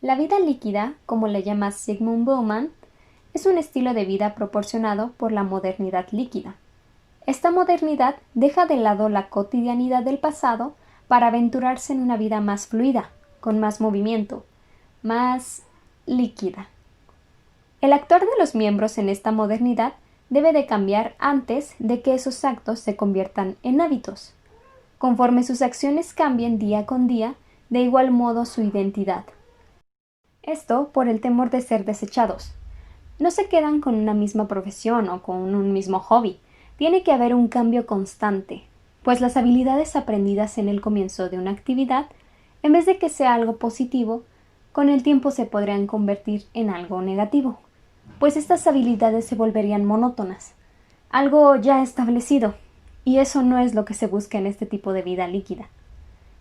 La vida líquida, como le llama Zygmunt Bauman, es un estilo de vida proporcionado por la modernidad líquida. Esta modernidad deja de lado la cotidianidad del pasado para aventurarse en una vida más fluida, con más movimiento, más líquida. El actuar de los miembros en esta modernidad debe de cambiar antes de que esos actos se conviertan en hábitos. Conforme sus acciones cambien día con día, de igual modo su identidad. Esto por el temor de ser desechados. No se quedan con una misma profesión o con un mismo hobby. Tiene que haber un cambio constante, pues las habilidades aprendidas en el comienzo de una actividad, en vez de que sea algo positivo, con el tiempo se podrían convertir en algo negativo, pues estas habilidades se volverían monótonas, algo ya establecido, y eso no es lo que se busca en este tipo de vida líquida.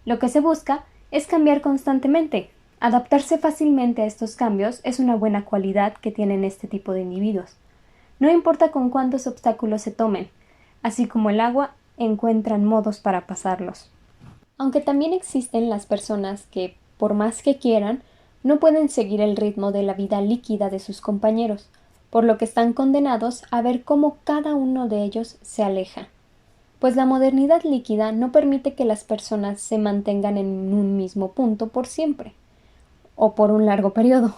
Lo que se busca es cambiar constantemente. Adaptarse fácilmente a estos cambios es una buena cualidad que tienen este tipo de individuos. No importa con cuántos obstáculos se tomen, así como el agua, encuentran modos para pasarlos. Aunque también existen las personas que, por más que quieran, no pueden seguir el ritmo de la vida líquida de sus compañeros, por lo que están condenados a ver cómo cada uno de ellos se aleja. Pues la modernidad líquida no permite que las personas se mantengan en un mismo punto por siempre, o por un largo periodo.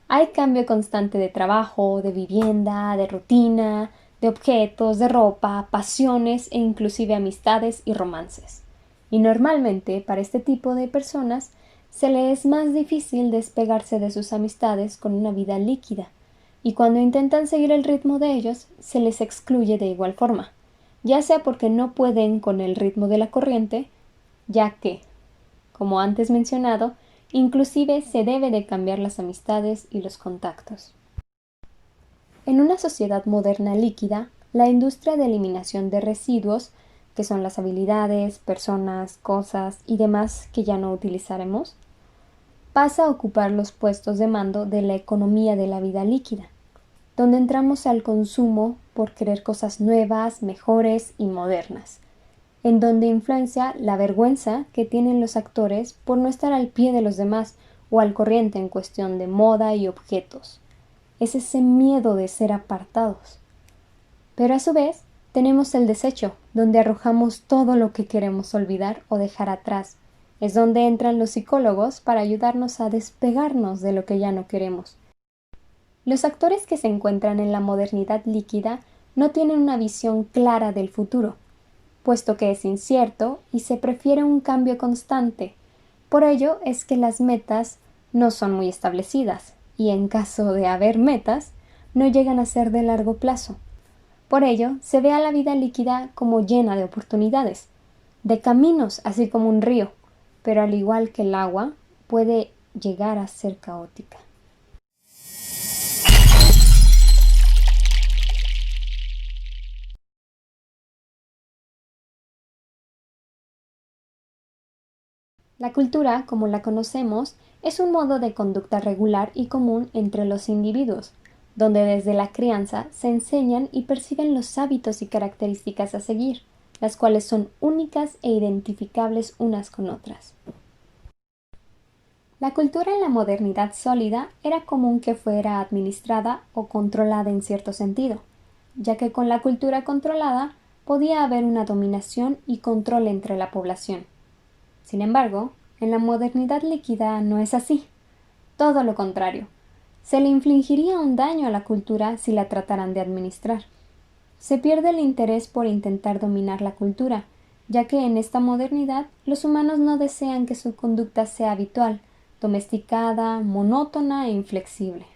Hay cambio constante de trabajo, de vivienda, de rutina, de objetos, de ropa, pasiones e inclusive amistades y romances. Y normalmente para este tipo de personas se les es más difícil despegarse de sus amistades con una vida líquida, y cuando intentan seguir el ritmo de ellos se les excluye de igual forma, ya sea porque no pueden con el ritmo de la corriente, ya que, como antes mencionado, inclusive se debe de cambiar las amistades y los contactos. En una sociedad moderna líquida, la industria de eliminación de residuos, que son las habilidades, personas, cosas y demás que ya no utilizaremos, pasa a ocupar los puestos de mando de la economía de la vida líquida, donde entramos al consumo por querer cosas nuevas, mejores y modernas, en donde influencia la vergüenza que tienen los actores por no estar al pie de los demás o al corriente en cuestión de moda y objetos. Es ese miedo de ser apartados. Pero a su vez tenemos el desecho, donde arrojamos todo lo que queremos olvidar o dejar atrás. Es donde entran los psicólogos para ayudarnos a despegarnos de lo que ya no queremos. Los actores que se encuentran en la modernidad líquida no tienen una visión clara del futuro, puesto que es incierto y se prefiere un cambio constante. Por ello es que las metas no son muy establecidas, y en caso de haber metas, no llegan a ser de largo plazo. Por ello, se ve a la vida líquida como llena de oportunidades, de caminos, así como un río, pero al igual que el agua, puede llegar a ser caótica. La cultura, como la conocemos, es un modo de conducta regular y común entre los individuos, donde desde la crianza se enseñan y perciben los hábitos y características a seguir, las cuales son únicas e identificables unas con otras. La cultura en la modernidad sólida era común que fuera administrada o controlada en cierto sentido, ya que con la cultura controlada podía haber una dominación y control entre la población. Sin embargo, en la modernidad líquida no es así. Todo lo contrario. Se le infligiría un daño a la cultura si la trataran de administrar. Se pierde el interés por intentar dominar la cultura, ya que en esta modernidad los humanos no desean que su conducta sea habitual, domesticada, monótona e inflexible.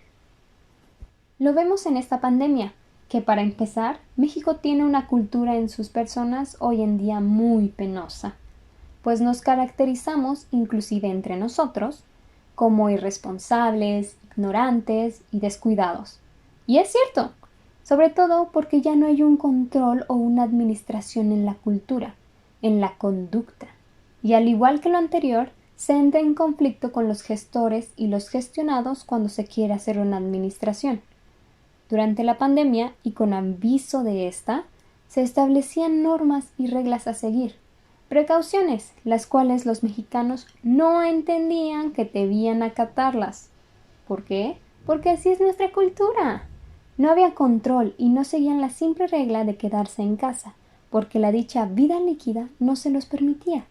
Lo vemos en esta pandemia, que para empezar, México tiene una cultura en sus personas hoy en día muy penosa, pues nos caracterizamos, inclusive entre nosotros, como irresponsables, ignorantes y descuidados. Y es cierto, sobre todo porque ya no hay un control o una administración en la cultura, en la conducta, y al igual que lo anterior, se entra en conflicto con los gestores y los gestionados cuando se quiere hacer una administración. Durante la pandemia y con aviso de esta, se establecían normas y reglas a seguir, precauciones, las cuales los mexicanos no entendían que debían acatarlas. ¿Por qué? Porque así es nuestra cultura. No había control y no seguían la simple regla de quedarse en casa, porque la dicha vida líquida no se los permitía.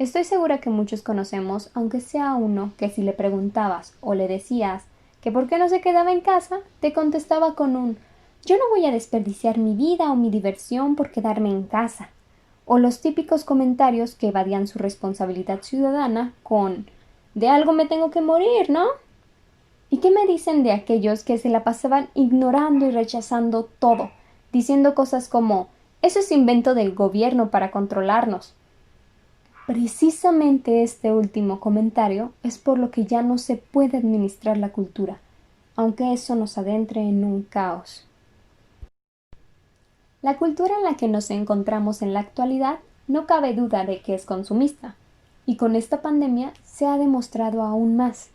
Estoy segura que muchos conocemos, aunque sea uno que si le preguntabas o le decías que por qué no se quedaba en casa, te contestaba con un yo no voy a desperdiciar mi vida o mi diversión por quedarme en casa. O los típicos comentarios que evadían su responsabilidad ciudadana con de algo me tengo que morir, ¿no? ¿Y qué me dicen de aquellos que se la pasaban ignorando y rechazando todo, diciendo cosas como eso es invento del gobierno para controlarnos? Precisamente este último comentario es por lo que ya no se puede administrar la cultura, aunque eso nos adentre en un caos. La cultura en la que nos encontramos en la actualidad no cabe duda de que es consumista, y con esta pandemia se ha demostrado aún más.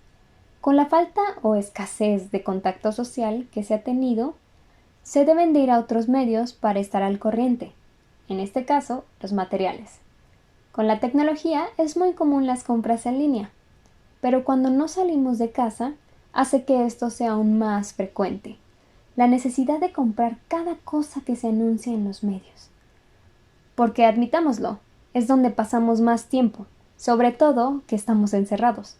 Con la falta o escasez de contacto social que se ha tenido, se deben de ir a otros medios para estar al corriente, en este caso, los materiales. Con la tecnología es muy común las compras en línea, pero cuando no salimos de casa hace que esto sea aún más frecuente. La necesidad de comprar cada cosa que se anuncia en los medios. Porque admitámoslo, es donde pasamos más tiempo, sobre todo que estamos encerrados.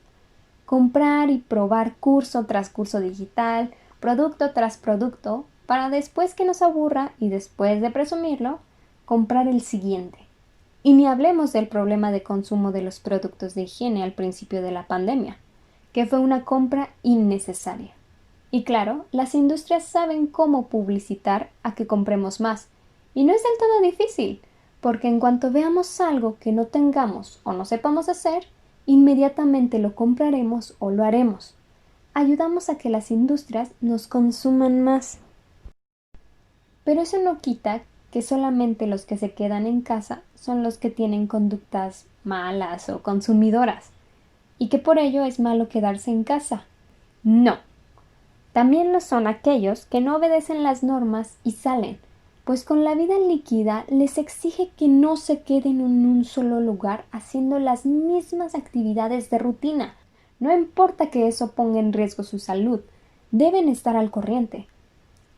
Comprar y probar curso tras curso digital, producto tras producto, para después que nos aburra y después de presumirlo, comprar el siguiente. Y ni hablemos del problema de consumo de los productos de higiene al principio de la pandemia, que fue una compra innecesaria. Y claro, las industrias saben cómo publicitar a que compremos más, y no es del todo difícil, porque en cuanto veamos algo que no tengamos o no sepamos hacer, inmediatamente lo compraremos o lo haremos. Ayudamos a que las industrias nos consuman más. Pero eso no quita que solamente los que se quedan en casa son los que tienen conductas malas o consumidoras, y que por ello es malo quedarse en casa. No. También lo son aquellos que no obedecen las normas y salen, pues con la vida líquida les exige que no se queden en un solo lugar haciendo las mismas actividades de rutina. No importa que eso ponga en riesgo su salud, deben estar al corriente.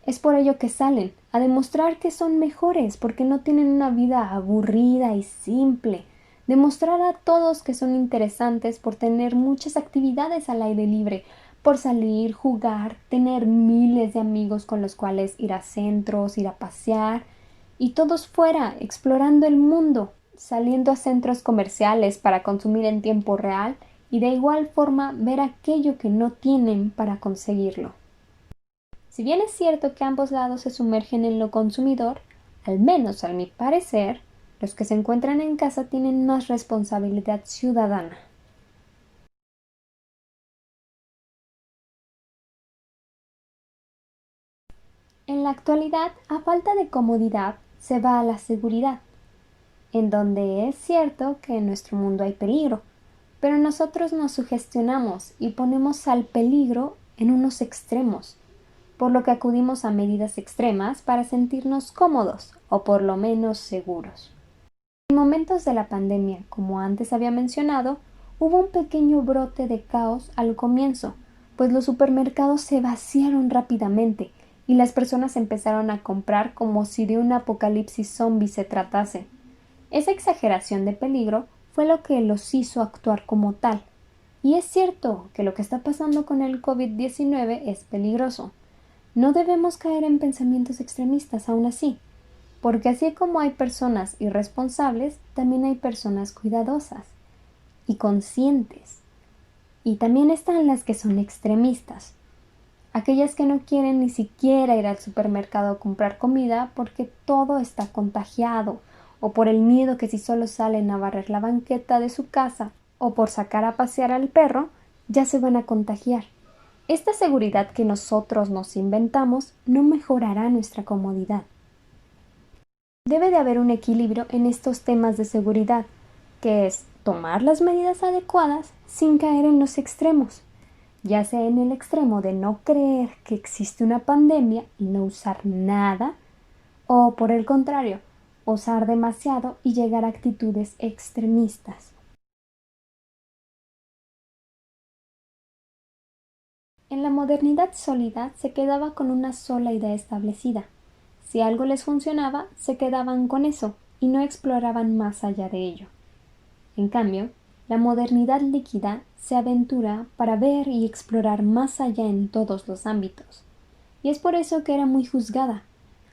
Es por ello que salen, a demostrar que son mejores, porque no tienen una vida aburrida y simple. Demostrar a todos que son interesantes por tener muchas actividades al aire libre, por salir, jugar, tener miles de amigos con los cuales ir a centros, ir a pasear, y todos fuera, explorando el mundo, saliendo a centros comerciales para consumir en tiempo real y de igual forma ver aquello que no tienen para conseguirlo. Si bien es cierto que ambos lados se sumergen en lo consumidor, al menos a mi parecer, los que se encuentran en casa tienen más responsabilidad ciudadana. En la actualidad, a falta de comodidad, se va a la seguridad, en donde es cierto que en nuestro mundo hay peligro, pero nosotros nos sugestionamos y ponemos al peligro en unos extremos, por lo que acudimos a medidas extremas para sentirnos cómodos o por lo menos seguros. En momentos de la pandemia, como antes había mencionado, hubo un pequeño brote de caos al comienzo, pues los supermercados se vaciaron rápidamente y las personas empezaron a comprar como si de un apocalipsis zombie se tratase. Esa exageración de peligro fue lo que los hizo actuar como tal. Y es cierto que lo que está pasando con el COVID-19 es peligroso. No debemos caer en pensamientos extremistas aún así, porque así como hay personas irresponsables, también hay personas cuidadosas y conscientes. Y también están las que son extremistas, aquellas que no quieren ni siquiera ir al supermercado a comprar comida porque todo está contagiado, o por el miedo que si solo salen a barrer la banqueta de su casa o por sacar a pasear al perro, ya se van a contagiar. Esta seguridad que nosotros nos inventamos no mejorará nuestra comodidad. Debe de haber un equilibrio en estos temas de seguridad, que es tomar las medidas adecuadas sin caer en los extremos, ya sea en el extremo de no creer que existe una pandemia y no usar nada, o por el contrario, usar demasiado y llegar a actitudes extremistas. En la modernidad sólida se quedaba con una sola idea establecida. Si algo les funcionaba, se quedaban con eso y no exploraban más allá de ello. En cambio, la modernidad líquida se aventura para ver y explorar más allá en todos los ámbitos. Y es por eso que era muy juzgada,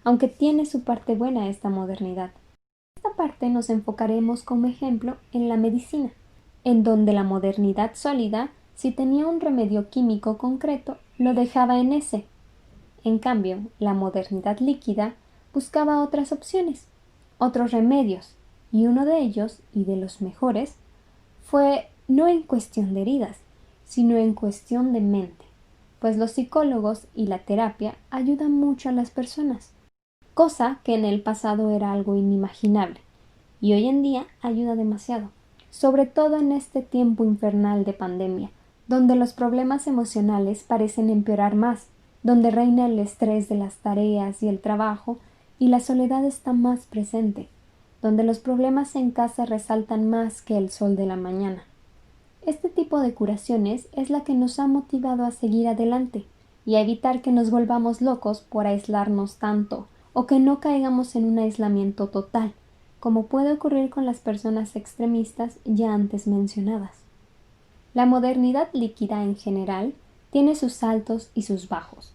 aunque tiene su parte buena esta modernidad. En esta parte nos enfocaremos como ejemplo en la medicina, en donde la modernidad sólida, si tenía un remedio químico concreto, lo dejaba en ese. En cambio, la modernidad líquida buscaba otras opciones, otros remedios, y uno de ellos, y de los mejores, fue no en cuestión de heridas, sino en cuestión de mente, pues los psicólogos y la terapia ayudan mucho a las personas, cosa que en el pasado era algo inimaginable, y hoy en día ayuda demasiado, sobre todo en este tiempo infernal de pandemia, donde los problemas emocionales parecen empeorar más, donde reina el estrés de las tareas y el trabajo y la soledad está más presente, donde los problemas en casa resaltan más que el sol de la mañana. Este tipo de curaciones es la que nos ha motivado a seguir adelante y a evitar que nos volvamos locos por aislarnos tanto o que no caigamos en un aislamiento total, como puede ocurrir con las personas extremistas ya antes mencionadas. La modernidad líquida en general tiene sus altos y sus bajos.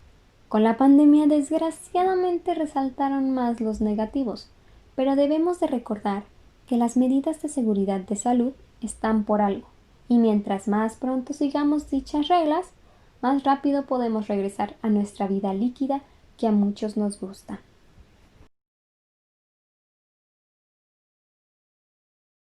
Con la pandemia desgraciadamente resaltaron más los negativos, pero debemos de recordar que las medidas de seguridad de salud están por algo, y mientras más pronto sigamos dichas reglas, más rápido podemos regresar a nuestra vida líquida que a muchos nos gusta.